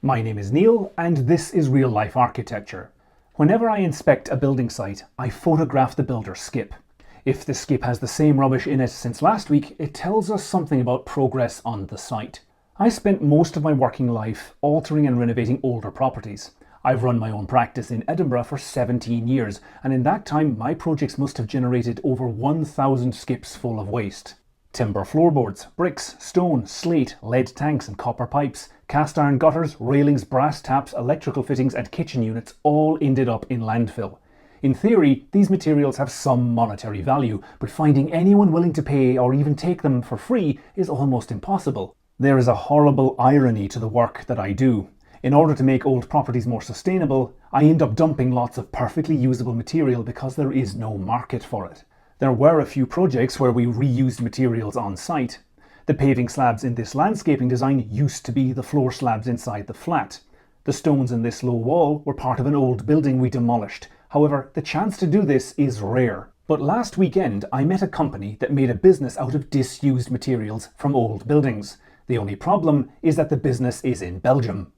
My name is Neil, and this is Real Life Architecture. Whenever I inspect a building site, I photograph the builder's skip. If the skip has the same rubbish in it since last week, it tells us something about progress on the site. I spent most of my working life altering and renovating older properties. I've run my own practice in Edinburgh for 17 years, and in that time my projects must have generated over 1,000 skips full of waste. Timber floorboards, bricks, stone, slate, lead tanks and copper pipes, cast iron gutters, railings, brass taps, electrical fittings and kitchen units all ended up in landfill. In theory, these materials have some monetary value, but finding anyone willing to pay or even take them for free is almost impossible. There is a horrible irony to the work that I do. In order to make old properties more sustainable, I end up dumping lots of perfectly usable material because there is no market for it. There were a few projects where we reused materials on site. The paving slabs in this landscaping design used to be the floor slabs inside the flat. The stones in this low wall were part of an old building we demolished. However, the chance to do this is rare. But last weekend I met a company that made a business out of disused materials from old buildings. The only problem is that the business is in Belgium.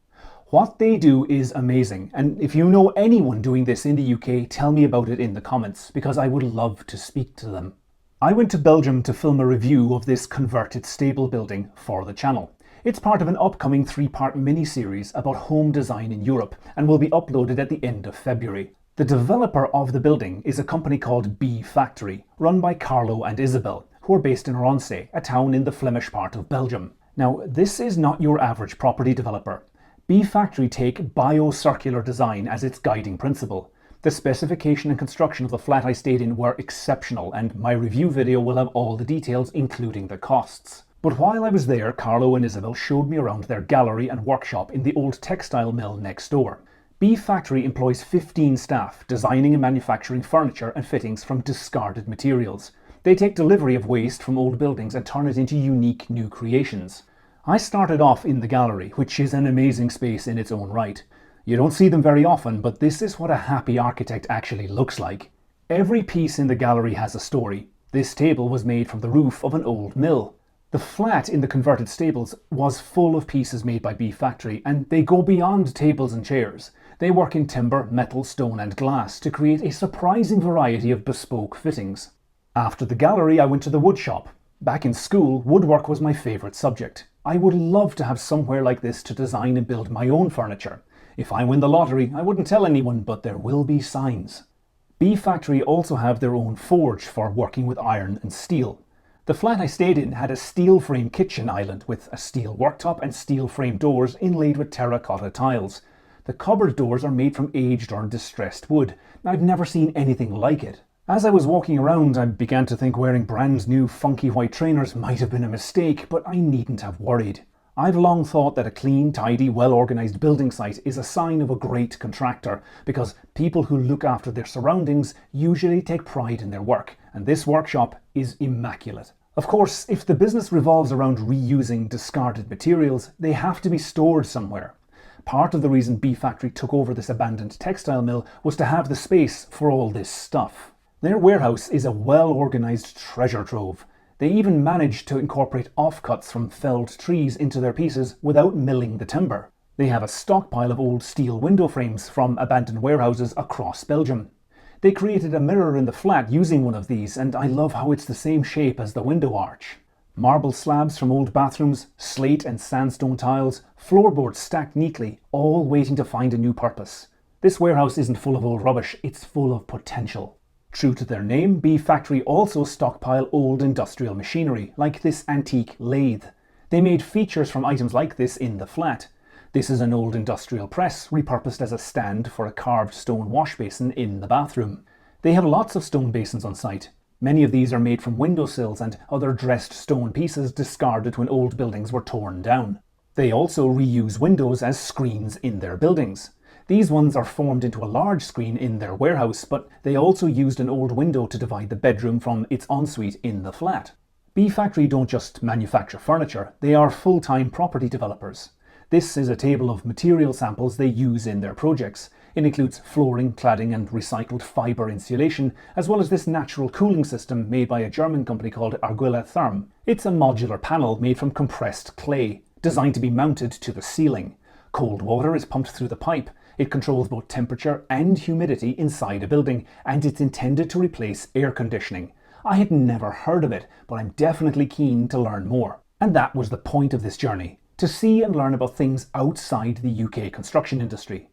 What they do is amazing, and if you know anyone doing this in the UK, tell me about it in the comments, because I would love to speak to them. I went to Belgium to film a review of this converted stable building for the channel. It's part of an upcoming 3-part mini-series about home design in Europe and will be uploaded at the end of February. The developer of the building is a company called B Factory, run by Carlo and Isabel, who are based in Ronse, a town in the Flemish part of Belgium. Now, this is not your average property developer. B Factory take bio-circular design as its guiding principle. The specification and construction of the flat I stayed in were exceptional, and my review video will have all the details, including the costs. But while I was there, Carlo and Isabel showed me around their gallery and workshop in the old textile mill next door. B Factory employs 15 staff, designing and manufacturing furniture and fittings from discarded materials. They take delivery of waste from old buildings and turn it into unique new creations. I started off in the gallery, which is an amazing space in its own right. You don't see them very often, but this is what a happy architect actually looks like. Every piece in the gallery has a story. This table was made from the roof of an old mill. The flat in the converted stables was full of pieces made by B Factory, and they go beyond tables and chairs. They work in timber, metal, stone and glass to create a surprising variety of bespoke fittings. After the gallery, I went to the wood shop. Back in school, woodwork was my favourite subject. I would love to have somewhere like this to design and build my own furniture. If I win the lottery, I wouldn't tell anyone, but there will be signs. B Factory also have their own forge for working with iron and steel. The flat I stayed in had a steel frame kitchen island with a steel worktop and steel frame doors inlaid with terracotta tiles. The cupboard doors are made from aged or distressed wood. I've never seen anything like it. As I was walking around, I began to think wearing brand new funky white trainers might have been a mistake, but I needn't have worried. I've long thought that a clean, tidy, well-organised building site is a sign of a great contractor, because people who look after their surroundings usually take pride in their work, and this workshop is immaculate. Of course, if the business revolves around reusing discarded materials, they have to be stored somewhere. Part of the reason B Factory took over this abandoned textile mill was to have the space for all this stuff. Their warehouse is a well-organised treasure trove. They even managed to incorporate offcuts from felled trees into their pieces without milling the timber. They have a stockpile of old steel window frames from abandoned warehouses across Belgium. They created a mirror in the flat using one of these, and I love how it's the same shape as the window arch. Marble slabs from old bathrooms, slate and sandstone tiles, floorboards stacked neatly, all waiting to find a new purpose. This warehouse isn't full of old rubbish, it's full of potential. True to their name, B Factory also stockpile old industrial machinery, like this antique lathe. They made features from items like this in the flat. This is an old industrial press, repurposed as a stand for a carved stone wash basin in the bathroom. They have lots of stone basins on site. Many of these are made from windowsills and other dressed stone pieces discarded when old buildings were torn down. They also reuse windows as screens in their buildings. These ones are formed into a large screen in their warehouse, but they also used an old window to divide the bedroom from its ensuite in the flat. B Factory don't just manufacture furniture, they are full-time property developers. This is a table of material samples they use in their projects. It includes flooring, cladding and recycled fibre insulation, as well as this natural cooling system made by a German company called Argilla Therm. It's a modular panel made from compressed clay, designed to be mounted to the ceiling. Cold water is pumped through the pipe. It controls both temperature and humidity inside a building, and it's intended to replace air conditioning. I had never heard of it, but I'm definitely keen to learn more. And that was the point of this journey, to see and learn about things outside the UK construction industry.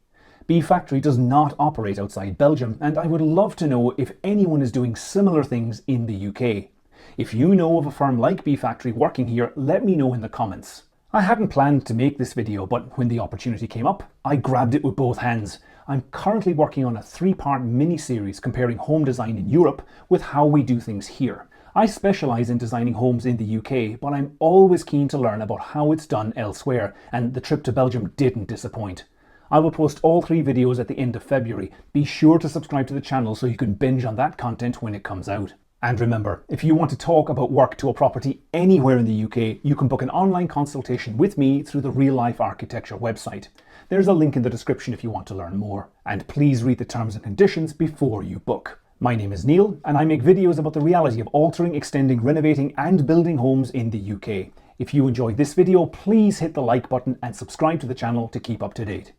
B Factory does not operate outside Belgium, and I would love to know if anyone is doing similar things in the UK. If you know of a firm like B Factory working here, let me know in the comments. I hadn't planned to make this video, but when the opportunity came up, I grabbed it with both hands. I'm currently working on a 3-part mini-series comparing home design in Europe with how we do things here. I specialise in designing homes in the UK, but I'm always keen to learn about how it's done elsewhere, and the trip to Belgium didn't disappoint. I will post all 3 videos at the end of February. Be sure to subscribe to the channel so you can binge on that content when it comes out. And remember, if you want to talk about work to a property anywhere in the UK, you can book an online consultation with me through the Real Life Architecture website. There's a link in the description if you want to learn more. And please read the terms and conditions before you book. My name is Neil, and I make videos about the reality of altering, extending, renovating and building homes in the UK. If you enjoyed this video, please hit the like button and subscribe to the channel to keep up to date.